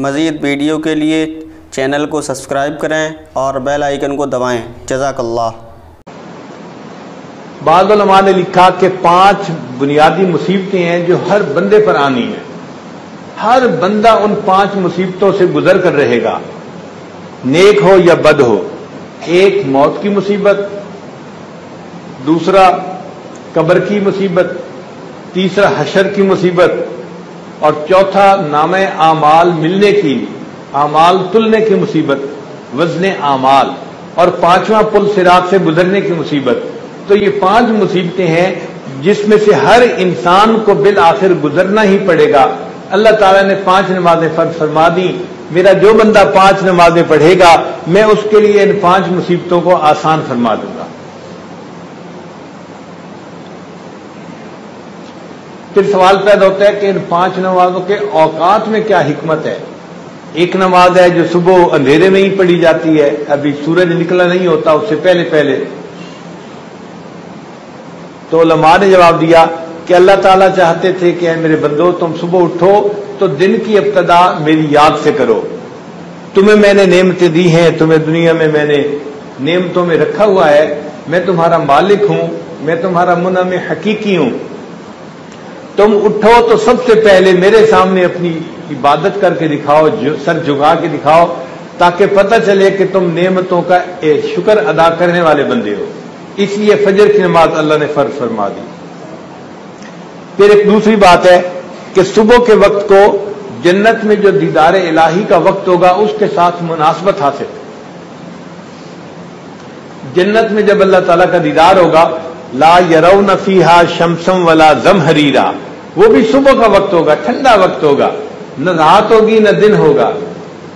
مزید ویڈیو کے لیے چینل کو سبسکرائب کریں اور بیل آئیکن کو دبائیں۔ جزاک اللہ۔ بعض علماء نے لکھا کہ 5 بنیادی مصیبتیں ہیں جو ہر بندے پر آنی ہیں۔ ہر بندہ ان 5 مصیبتوں سے گزر کر رہے گا، نیک ہو یا بد ہو۔ ایک موت کی مصیبت، دوسرا قبر کی مصیبت، تیسرا حشر کی مصیبت، اور چوتھا نامہ اعمال ملنے کی، اعمال تلنے کی مصیبت، وزن اعمال، اور 5واں پل صراط سے گزرنے کی مصیبت۔ تو یہ 5 مصیبتیں ہیں جس میں سے ہر انسان کو بالآخر گزرنا ہی پڑے گا۔ اللہ تعالیٰ نے 5 نمازیں فرض فرما دی، میرا جو بندہ 5 نمازیں پڑھے گا میں اس کے لیے ان 5 مصیبتوں کو آسان فرما دوں گا۔ پھر سوال پیدا ہوتا ہے کہ ان 5 نمازوں کے اوقات میں کیا حکمت ہے؟ ایک نماز ہے جو صبح اندھیرے میں ہی پڑھی جاتی ہے، ابھی سورج نکلا نہیں ہوتا، اس سے پہلے پہلے۔ تو علماء نے جواب دیا کہ اللہ تعالیٰ چاہتے تھے کہ اے میرے بندو تم صبح اٹھو تو دن کی ابتدا میری یاد سے کرو۔ تمہیں میں نے نعمتیں دی ہیں، تمہیں دنیا میں نے نعمتوں میں رکھا ہوا ہے، میں تمہارا مالک ہوں، میں تمہارا منعم حقیقی ہوں۔ تم اٹھو تو سب سے پہلے میرے سامنے اپنی عبادت کر کے دکھاؤ، سر جھکا کے دکھاؤ، تاکہ پتہ چلے کہ تم نعمتوں کا شکر ادا کرنے والے بندے ہو۔ اس لیے فجر کی نماز اللہ نے فرض فرما دی۔ پھر ایک دوسری بات ہے کہ صبح کے وقت کو جنت میں جو دیدار الہی کا وقت ہوگا اس کے ساتھ مناسبت حاصل۔ جنت میں جب اللہ تعالیٰ کا دیدار ہوگا، لا یرون فیہا شمسا ولا زمہریرا، وہ بھی صبح کا وقت ہوگا، ٹھنڈا وقت ہوگا، نہ رات ہوگی نہ دن ہوگا۔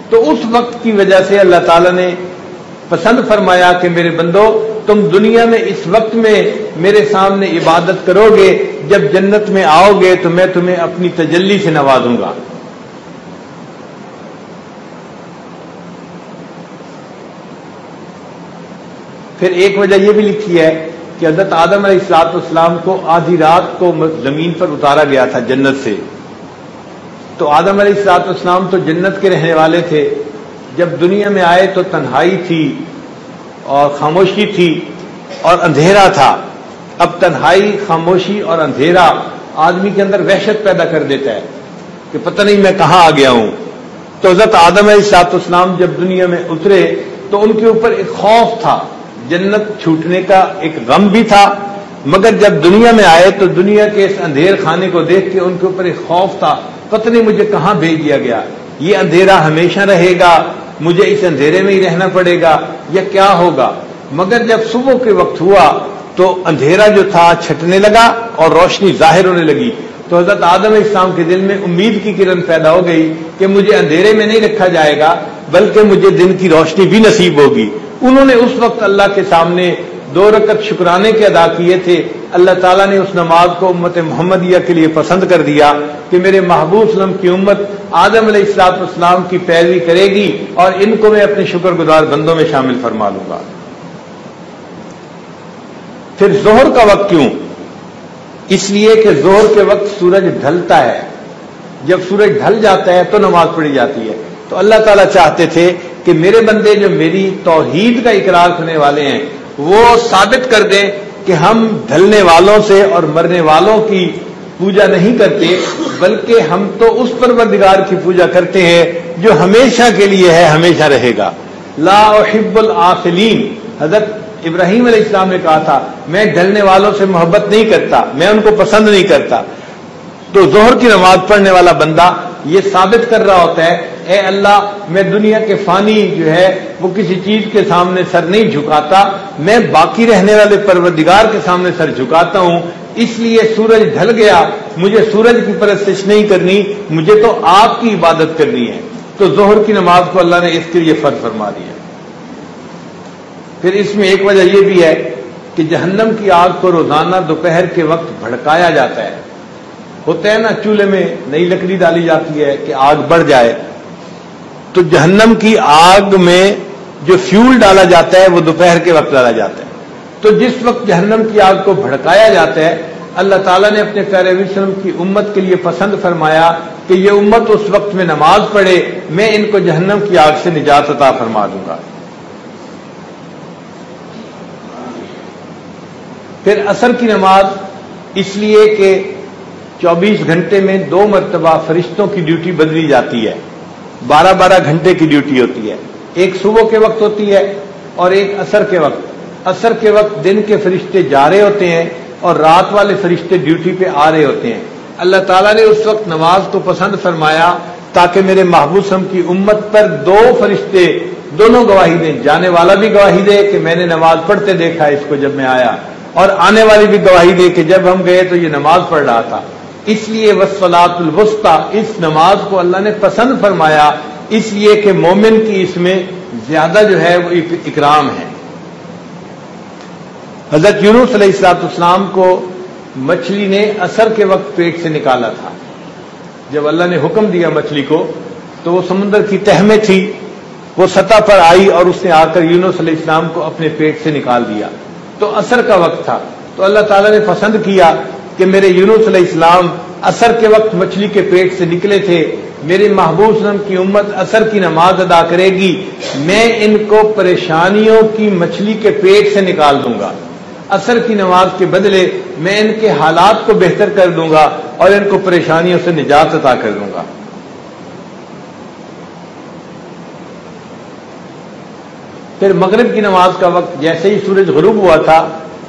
تو اس وقت کی وجہ سے اللہ تعالیٰ نے پسند فرمایا کہ میرے بندو تم دنیا میں اس وقت میں میرے سامنے عبادت کرو گے، جب جنت میں آؤ گے تو میں تمہیں اپنی تجلی سے نوازوں گا۔ پھر ایک وجہ یہ بھی لکھی ہے کہ حضرت آدم علیہ السلام کو آدھی رات کو زمین پر اتارا گیا تھا جنت سے۔ تو آدم علیہ السلام تو جنت کے رہنے والے تھے، جب دنیا میں آئے تو تنہائی تھی اور خاموشی تھی اور اندھیرا تھا۔ اب تنہائی، خاموشی اور اندھیرا آدمی کے اندر وحشت پیدا کر دیتا ہے کہ پتہ نہیں میں کہاں آ گیا ہوں۔ تو حضرت آدم علیہ السلام جب دنیا میں اترے تو ان کے اوپر ایک خوف تھا، جنت چھوٹنے کا ایک غم بھی تھا، مگر جب دنیا میں آئے تو دنیا کے اس اندھیر خانے کو دیکھ کے ان کے اوپر ایک خوف تھا، پتہ نہیں مجھے کہاں بھیج دیا گیا، یہ اندھیرا ہمیشہ رہے گا، مجھے اس اندھیرے میں ہی رہنا پڑے گا یا کیا ہوگا۔ مگر جب صبح کے وقت ہوا تو اندھیرا جو تھا چھٹنے لگا اور روشنی ظاہر ہونے لگی۔ تو حضرت آدم علیہ السلام کے دل میں امید کی کرن پیدا ہو گئی کہ مجھے اندھیرے میں نہیں رکھا جائے گا بلکہ مجھے دن کی روشنی بھی نصیب ہوگی۔ انہوں نے اس وقت اللہ کے سامنے 2 رکعت شکرانے کے ادا کیے تھے۔ اللہ تعالیٰ نے اس نماز کو امت محمدیہ کے لیے پسند کر دیا کہ میرے محبوب صلی اللہ علیہ وسلم کی امت آدم علیہ السلام کی پیروی کرے گی اور ان کو میں اپنے شکر گزار بندوں میں شامل فرما لوں گا۔ پھر ظہر کا وقت کیوں؟ اس لیے کہ ظہر کے وقت سورج ڈھلتا ہے، جب سورج ڈھل جاتا ہے تو نماز پڑھی جاتی ہے۔ تو اللہ تعالیٰ چاہتے تھے کہ میرے بندے جو میری توحید کا اقرار کرنے والے ہیں وہ ثابت کر دیں کہ ہم ڈھلنے والوں سے اور مرنے والوں کی پوجا نہیں کرتے، بلکہ ہم تو اس پروردگار کی پوجا کرتے ہیں جو ہمیشہ کے لیے ہے، ہمیشہ رہے گا۔ لا احب العافلین، حضرت ابراہیم علیہ السلام نے کہا تھا میں ڈھلنے والوں سے محبت نہیں کرتا، میں ان کو پسند نہیں کرتا۔ تو ظہر کی نماز پڑھنے والا بندہ یہ ثابت کر رہا ہوتا ہے اے اللہ میں دنیا کے فانی جو ہے وہ کسی چیز کے سامنے سر نہیں جھکاتا، میں باقی رہنے والے پروردگار کے سامنے سر جھکاتا ہوں، اس لیے سورج ڈھل گیا، مجھے سورج کی پرستش نہیں کرنی، مجھے تو آپ کی عبادت کرنی ہے۔ تو ظہر کی نماز کو اللہ نے اس کے لیے فرض فرما دیا۔ پھر اس میں ایک وجہ یہ بھی ہے کہ جہنم کی آگ کو روزانہ دوپہر کے وقت بھڑکایا جاتا ہے۔ ہوتا ہے نا چولہے میں نئی لکڑی ڈالی جاتی ہے کہ آگ بڑھ جائے، تو جہنم کی آگ میں جو فیول ڈالا جاتا ہے وہ دوپہر کے وقت ڈالا جاتا ہے۔ تو جس وقت جہنم کی آگ کو بھڑکایا جاتا ہے اللہ تعالیٰ نے اپنے پیارے نبی صلی اللہ علیہ وسلم کی امت کے لیے پسند فرمایا کہ یہ امت اس وقت میں نماز پڑھے، میں ان کو جہنم کی آگ سے نجات عطا فرما دوں گا۔ پھر عصر کی نماز اس لیے کہ 24 گھنٹے میں 2 مرتبہ فرشتوں کی ڈیوٹی بدلی جاتی ہے، 12 گھنٹے کی ڈیوٹی ہوتی ہے، ایک صبح کے وقت ہوتی ہے اور ایک عصر کے وقت۔ عصر کے وقت دن کے فرشتے جا رہے ہوتے ہیں اور رات والے فرشتے ڈیوٹی پہ آ رہے ہوتے ہیں۔ اللہ تعالیٰ نے اس وقت نماز کو پسند فرمایا تاکہ میرے محبوب صلی اللہ علیہ وسلم کی امت پر 2 فرشتے دونوں گواہی دیں، جانے والا بھی گواہی دے کہ میں نے نماز پڑھتے دیکھا اس کو جب میں آیا، اور آنے والی بھی گواہی دے کہ جب ہم گئے تو یہ نماز پڑھ رہا تھا۔ اس لیے والصلاۃ الوسطیٰ، اس نماز کو اللہ نے پسند فرمایا، اس لیے کہ مومن کی اس میں زیادہ جو ہے وہ اکرام ہے۔ حضرت یونس علیہ السلام کو مچھلی نے عصر کے وقت پیٹ سے نکالا تھا۔ جب اللہ نے حکم دیا مچھلی کو تو وہ سمندر کی تہ میں تھی، وہ سطح پر آئی اور اس نے آ کر یونس علیہ السلام کو اپنے پیٹ سے نکال دیا، تو عصر کا وقت تھا۔ تو اللہ تعالیٰ نے پسند کیا کہ میرے یونس علیہ السلام عصر کے وقت مچھلی کے پیٹ سے نکلے تھے، میرے محبوب صلی اللہ علیہ وسلم کی امت عصر کی نماز ادا کرے گی، میں ان کو پریشانیوں کی مچھلی کے پیٹ سے نکال دوں گا، عصر کی نماز کے بدلے میں ان کے حالات کو بہتر کر دوں گا اور ان کو پریشانیوں سے نجات عطا کر دوں گا۔ پھر مغرب کی نماز کا وقت جیسے ہی سورج غروب ہوا تھا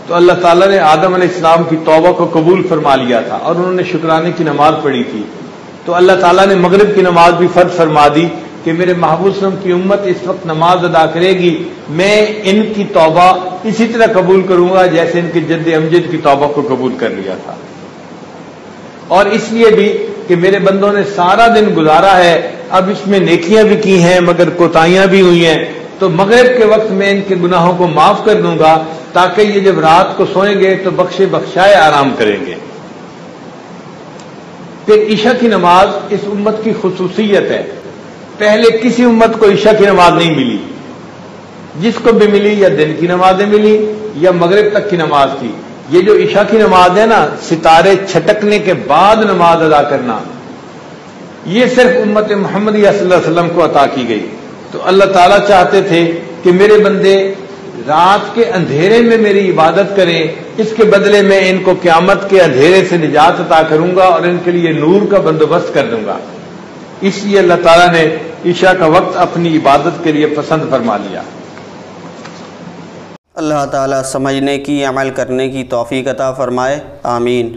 تو اللہ تعالیٰ نے آدم علیہ السلام کی توبہ کو قبول فرما لیا تھا اور انہوں نے شکرانے کی نماز پڑھی تھی، تو اللہ تعالیٰ نے مغرب کی نماز بھی فرض فرما دی کہ میرے محبوب صلی اللہ علیہ وسلم کی امت اس وقت نماز ادا کرے گی، میں ان کی توبہ اسی طرح قبول کروں گا جیسے ان کے جد امجد کی توبہ کو قبول کر لیا تھا۔ اور اس لیے بھی کہ میرے بندوں نے سارا دن گزارا ہے، اب اس میں نیکیاں بھی کی ہیں مگر کوتاہیاں بھی ہوئی ہیں، تو مغرب کے وقت میں ان کے گناہوں کو معاف کر دوں گا تاکہ یہ جب رات کو سوئیں گے تو بخشے بخشائے آرام کریں گے۔ پھر عشاء کی نماز اس امت کی خصوصیت ہے، پہلے کسی امت کو عشاء کی نماز نہیں ملی، جس کو بھی ملی یا دن کی نمازیں ملی یا مغرب تک کی نماز تھی۔ یہ جو عشاء کی نماز ہے نا، ستارے چھٹکنے کے بعد نماز ادا کرنا، یہ صرف امت محمدیہ صلی اللہ علیہ وسلم کو عطا کی گئی۔ تو اللہ تعالیٰ چاہتے تھے کہ میرے بندے رات کے اندھیرے میں میری عبادت کریں، اس کے بدلے میں ان کو قیامت کے اندھیرے سے نجات عطا کروں گا اور ان کے لیے نور کا بندوبست کر دوں گا۔ اس لیے اللہ تعالیٰ نے عشاء کا وقت اپنی عبادت کے لیے پسند فرما لیا۔ اللہ تعالیٰ سمجھنے کی، عمل کرنے کی توفیق عطا فرمائے، آمین۔